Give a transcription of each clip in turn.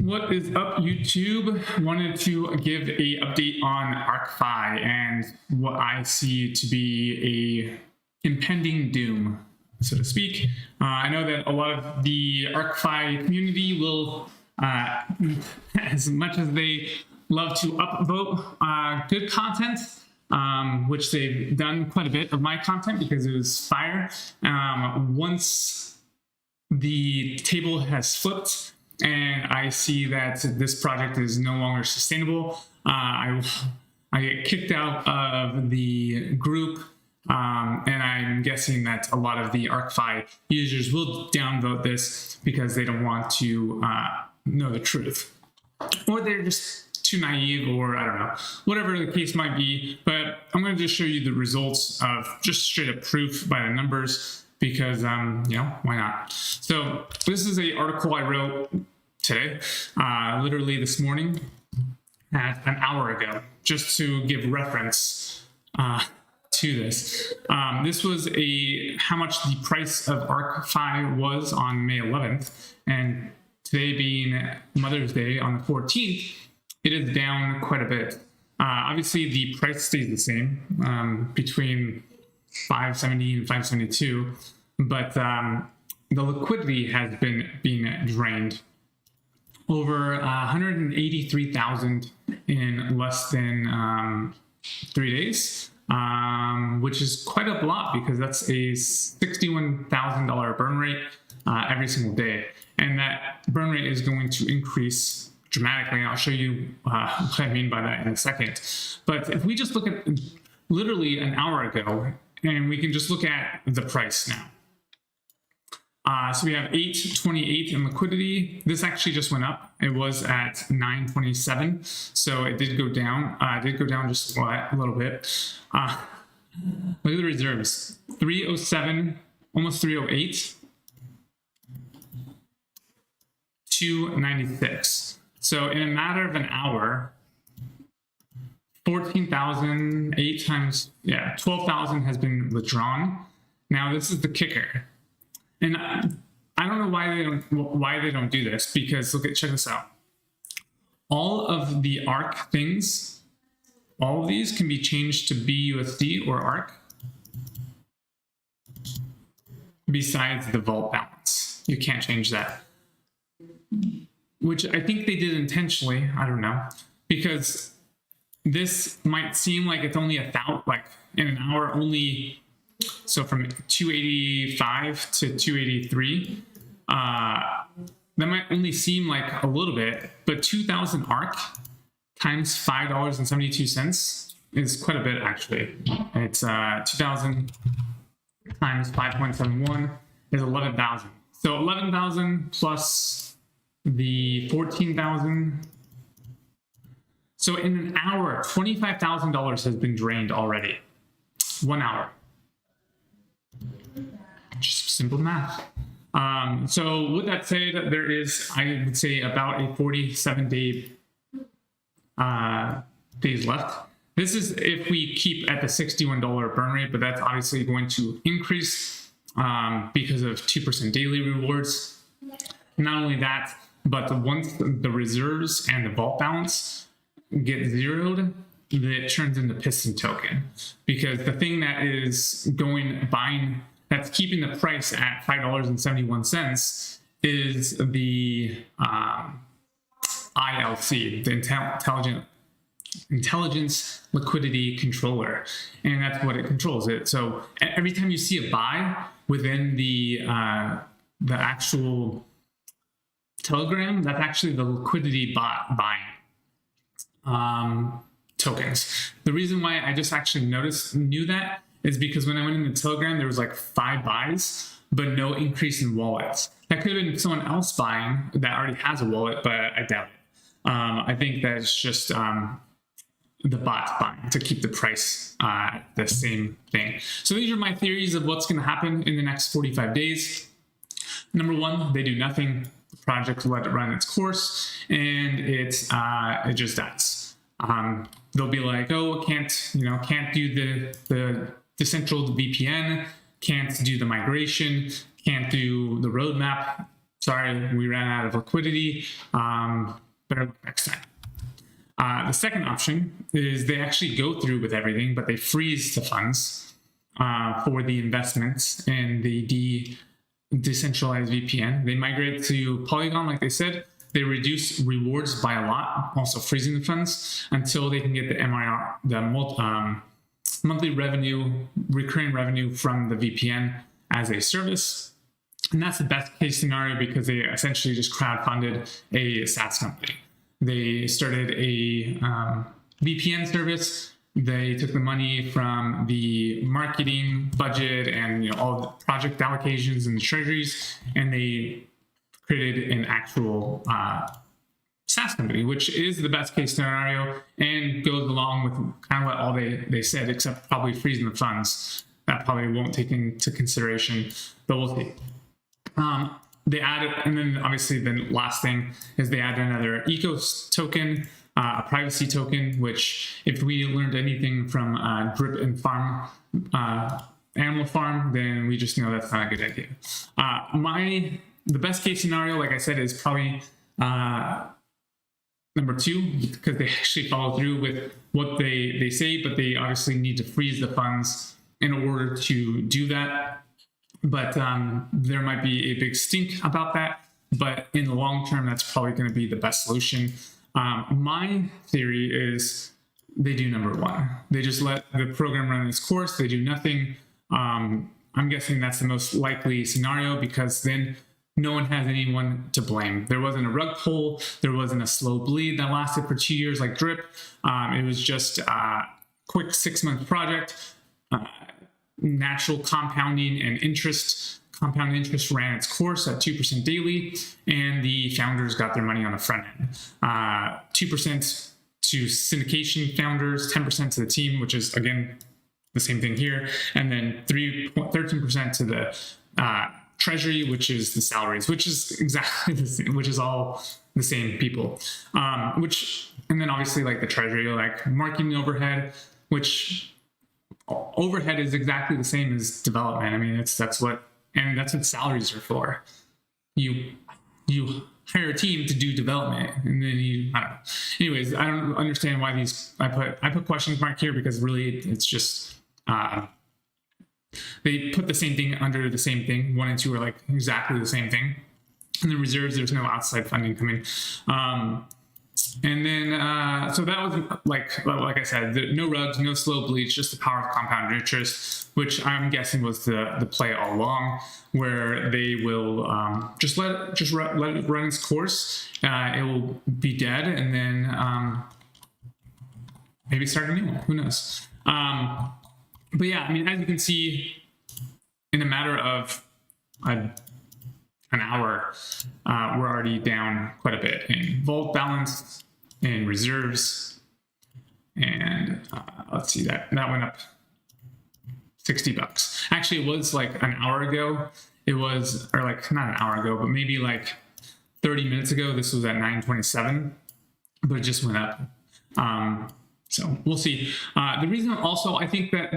What is up, YouTube? Wanted to give a update on Arkfi and what I see to be a impending doom, so to speak. I know that a lot of the Arkfi community will, as much as they love to upvote good content, which they've done quite a bit of my content because it was fire. Once the table has flipped and I see that this project is no longer sustainable, I get kicked out of the group, and I'm guessing that a lot of the Arkfi users will downvote this because they don't want to know the truth, or they're just too naive, or I don't know, whatever the case might be. But I'm going to just show you the results of just straight up proof by the numbers, because why not? So this is an article I wrote today, literally this morning, an hour ago, just to give reference to this. This was how much the price of Arkfi was on May 11th, and today being Mother's Day on the 14th, it is down quite a bit. Obviously, the price stays the same, between 570 and 572, but the liquidity has been being drained. Over 183,000 in less than 3 days, which is quite a lot, because that's a $61,000 burn rate every single day. And that burn rate is going to increase dramatically. And I'll show you what I mean by that in a second. But if we just look at literally an hour ago, and we can just look at the price now. So we have 828 in liquidity. This actually just went up. It was at 927, so it did go down. It did go down just a little bit. Look at the reserves: 307, almost 308, 296. So in a matter of an hour, 14,000, 12,000 has been withdrawn. Now this is the kicker. And I don't know why they don't do this, because check this out. All of the ARK things, all of these can be changed to BUSD or ARK, besides the vault balance. You can't change that, which I think they did intentionally. I don't know, because this might seem like it's only like in an hour only. So from 285 to 283, that might only seem like a little bit, but 2,000 ARK times $5.72 is quite a bit, actually. It's 2,000 times 5.71 is 11,000. So 11,000 plus the 14,000. So in an hour, $25,000 has been drained already. 1 hour. Just simple math. So with that said, there is, I would say, about a 47 days left. This is if we keep at the $61 burn rate, but that's obviously going to increase because of 2% daily rewards. Not only that, but once the reserves and the vault balance get zeroed, it turns into piston token, because the thing that is buying, that's keeping the price at $5.71 is the ILC, the Intelligence Liquidity Controller, and that's what it controls. It. So every time you see a buy within the actual Telegram, that's actually the liquidity bot buying tokens. The reason why I just actually knew that is because when I went into Telegram, there was like 5 buys, but no increase in wallets. That could have been someone else buying that already has a wallet, but I doubt it. I think that's just the bots buying to keep the price the same thing. So these are my theories of what's going to happen in the next 45 days. Number one, they do nothing. The project will let it run its course, and it just dies. They'll be like, oh, can't do the decentral VPN, can't do the migration, can't do the roadmap. sorry, we ran out of liquidity. Better luck next time. The second option is they actually go through with everything, but they freeze the funds for the investments in the decentralized VPN. They migrate to Polygon, like they said. They reduce rewards by a lot, also freezing the funds until they can get the MIR, the monthly revenue, recurring revenue from the VPN as a service. And that's the best case scenario because they essentially just crowdfunded a SaaS company. They started a VPN service. They took the money from the marketing budget and all the project allocations and the treasuries, and they created an actual SaaS company, which is the best case scenario and goes along with kind of what all they said, except probably freezing the funds. That probably won't take into consideration, but we'll see. They added, and then obviously the last thing is they added another eco token, a privacy token, which if we learned anything from Drip and Farm, Animal Farm, then we just know that's not a good idea. The best case scenario, like I said, is probably number 2, because they actually follow through with what they say, but they obviously need to freeze the funds in order to do that. But there might be a big stink about that. But in the long term, that's probably going to be the best solution. My theory is they do number 1. They just let the program run its course. They do nothing. I'm guessing that's the most likely scenario because then no one has anyone to blame. There wasn't a rug pull. There wasn't a slow bleed that lasted for 2 years like Drip. It was just a quick 6-month project. Natural compounding and compound interest ran its course at 2% daily, and the founders got their money on the front end. 2% to syndication founders, 10% to the team, which is, again, the same thing here, and then 13% to the treasury, which is the salaries, which is exactly the same, which is all the same people. And then obviously like the treasury, like marketing overhead, which overhead is exactly the same as development. I mean, that's what salaries are for. You hire a team to do development, and then I don't know. Anyways, I don't understand why I put question mark here because really it's just they put the same thing under the same thing. 1 and 2 are like exactly the same thing. And the reserves, there's no outside funding coming. And then, so that was like I said, no rugs, no slow bleeds, just the power of compound interest, which I'm guessing was the play all along, where they will just let it run its course. It will be dead, and then maybe start a new one. Who knows? But yeah, I mean, as you can see, in a matter of an hour, we're already down quite a bit in vault balance, in reserves, and let's see, that went up $60. Actually, it was like an hour ago. It was, or like not an hour ago, but maybe like 30 minutes ago. This was at 927, but it just went up. So we'll see. The reason also I think that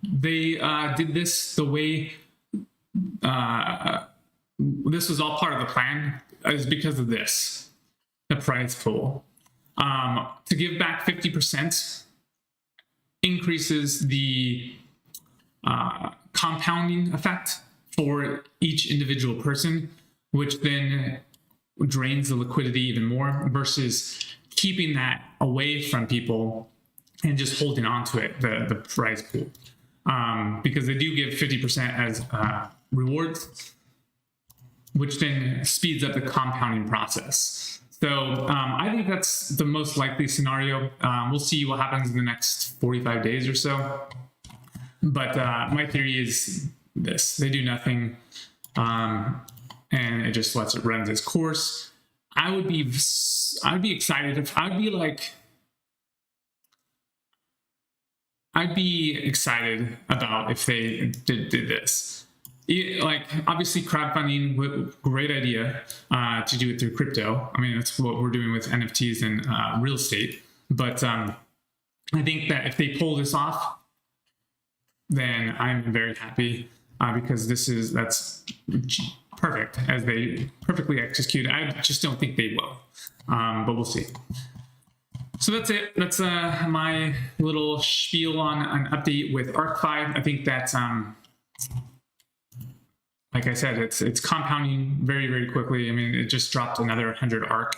they did this the way this was all part of the plan is because of this, the prize pool. To give back 50% increases the compounding effect for each individual person, which then drains the liquidity even more versus keeping that away from people and just holding on to it, the prize pool. Because they do give 50% as rewards, which then speeds up the compounding process. So I think that's the most likely scenario. We'll see what happens in the next 45 days or so. But my theory is this: they do nothing, and it just lets it run its course. I'd be excited if I'd be excited about if they did this. Like, obviously crowdfunding, great idea to do it through crypto. I mean, that's what we're doing with NFTs and real estate. But I think that if they pull this off, then I'm very happy because that's perfect as they perfectly execute. I just don't think they will, but we'll see. So that's it. That's my little spiel on an update with Arkfi. I think that's like I said, it's compounding very, very quickly. I mean, it just dropped another 100 ARK.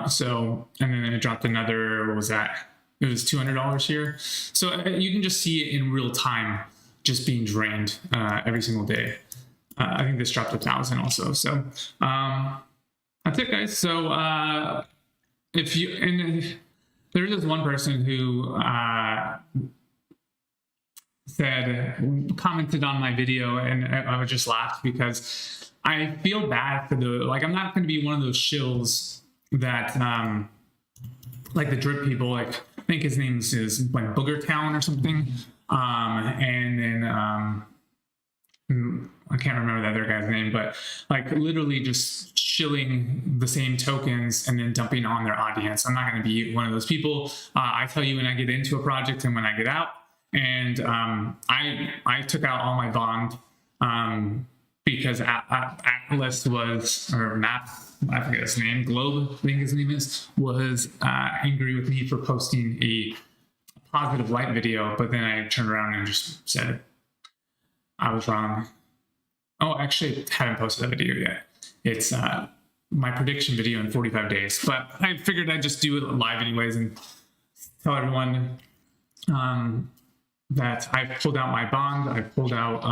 So, and then it dropped another, what was that? It was $200 here. So you can just see it in real time, just being drained every single day. I think this dropped 1,000 also. So that's it, guys. So if you, and there's this one person who commented on my video, and I would just laugh because I feel bad for like, I'm not going to be one of those shills that, like the drip people, like, I think his name is like Booger Town or something. And then, I can't remember the other guy's name, but like literally just shilling the same tokens and then dumping on their audience. I'm not going to be one of those people. I tell you when I get into a project and when I get out. And I took out all my bond because Atlas was, or Map, I forget his name, Globe, I think his name is, was angry with me for posting a positive light video, but then I turned around and just said I was wrong. Oh, actually, I haven't posted that video yet. It's my prediction video in 45 days, but I figured I'd just do it live anyways and tell everyone that I pulled out my bond. I pulled out,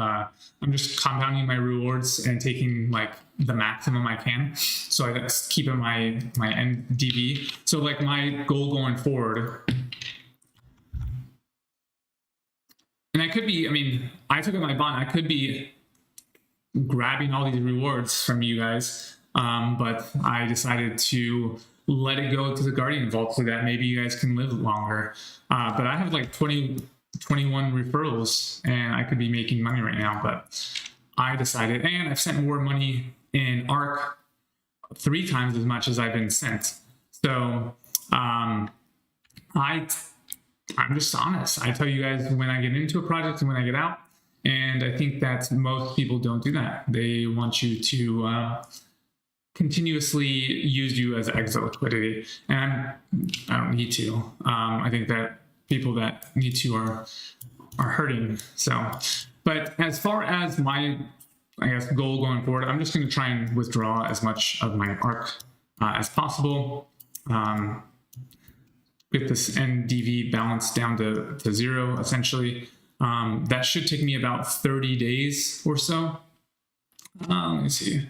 I'm just compounding my rewards and taking like the maximum I can. So I just keep in my NDV. So like my goal going forward, and I could be, I mean, I took out my bond. I could be grabbing all these rewards from you guys, but I decided to let it go to the Guardian Vault so that maybe you guys can live longer. But I have like 21 referrals and I could be making money right now, but I decided, and I've sent more money in ARK 3 times as much as I've been sent. So I'm just honest. I tell you guys when I get into a project and when I get out, and I think that most people don't do that. They want you to continuously use you as exit liquidity, and I don't need to. I think that people that need to are hurting. So, but as far as my, I guess, goal going forward, I'm just going to try and withdraw as much of my ARK as possible. Get this NDV balance down to 0, essentially. That should take me about 30 days or so. Let me see.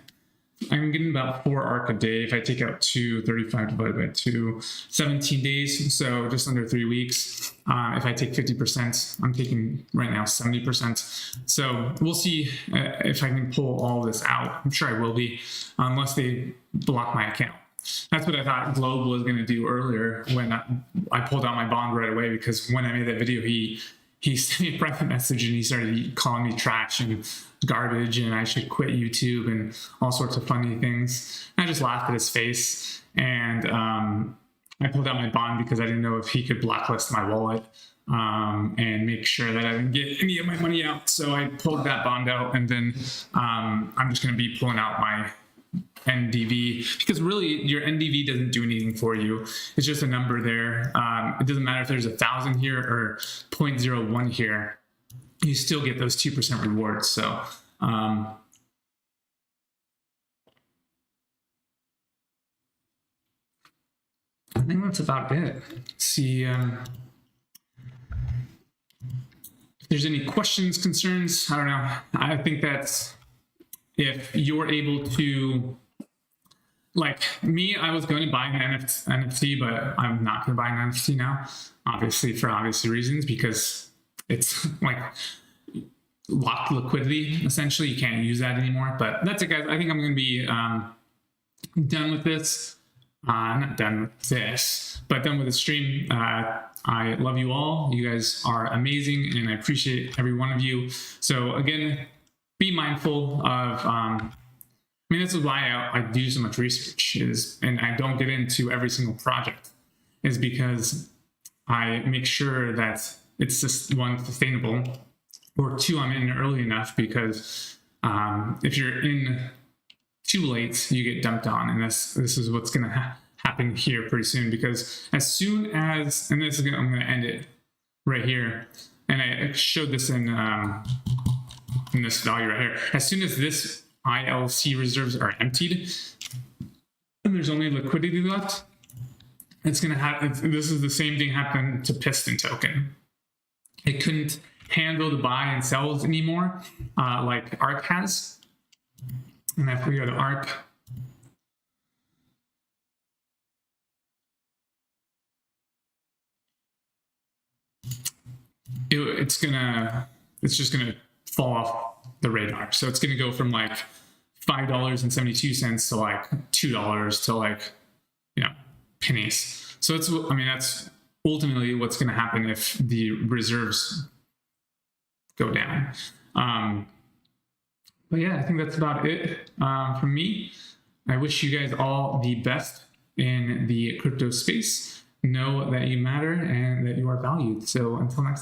I'm getting about 4 ARK a day. If I take out 35 divided by 2, 17 days, so just under 3 weeks. If I take 50%, I'm taking right now 70%. So we'll see if I can pull all this out. I'm sure I will be, unless they block my account. That's what I thought Globe was going to do earlier when I pulled out my bond right away, because when I made that video, he sent me a private message and he started calling me trash and garbage and I should quit YouTube and all sorts of funny things. I just laughed at his face, and I pulled out my bond because I didn't know if he could blacklist my wallet and make sure that I didn't get any of my money out. So I pulled that bond out, and then I'm just going to be pulling out my NDV, because really your NDV doesn't do anything for you. It's just a number there. It doesn't matter if there's 1,000 here or 0.01 here, you still get those 2% rewards. So I think that's about it. See if there's any questions, concerns. I don't know. I think that's, if you're able to, like me, I was going to buy an NFT, but I'm not going to buy an NFT now, obviously, for obvious reasons, because it's like locked liquidity. Essentially, you can't use that anymore. But that's it, guys. I think I'm going to be done with this. Not done with this, but done with the stream. I love you all. You guys are amazing, and I appreciate every one of you. So again, be mindful of, I mean, this is why I do so much research, and I don't get into every single project, is because I make sure that it's just, 1, sustainable, or 2, I'm in early enough, because If you're in too late, you get dumped on, and this is what's going to happen here pretty soon, because as soon as, and this is I'm going to end it right here, and I showed this in this value right here. As soon as this ILC reserves are emptied and there's only liquidity left, it's going to happen. This is the same thing happened to Piston token. It couldn't handle the buy and sells anymore, like ARK has. And if we go to ARK, it's just gonna fall off the radar. So it's gonna go from like $5.72 to like $2 to like, pennies. So that's ultimately what's gonna happen if the reserves go down. But yeah, I think that's about it from me. I wish you guys all the best in the crypto space. Know that you matter and that you are valued. So until next time.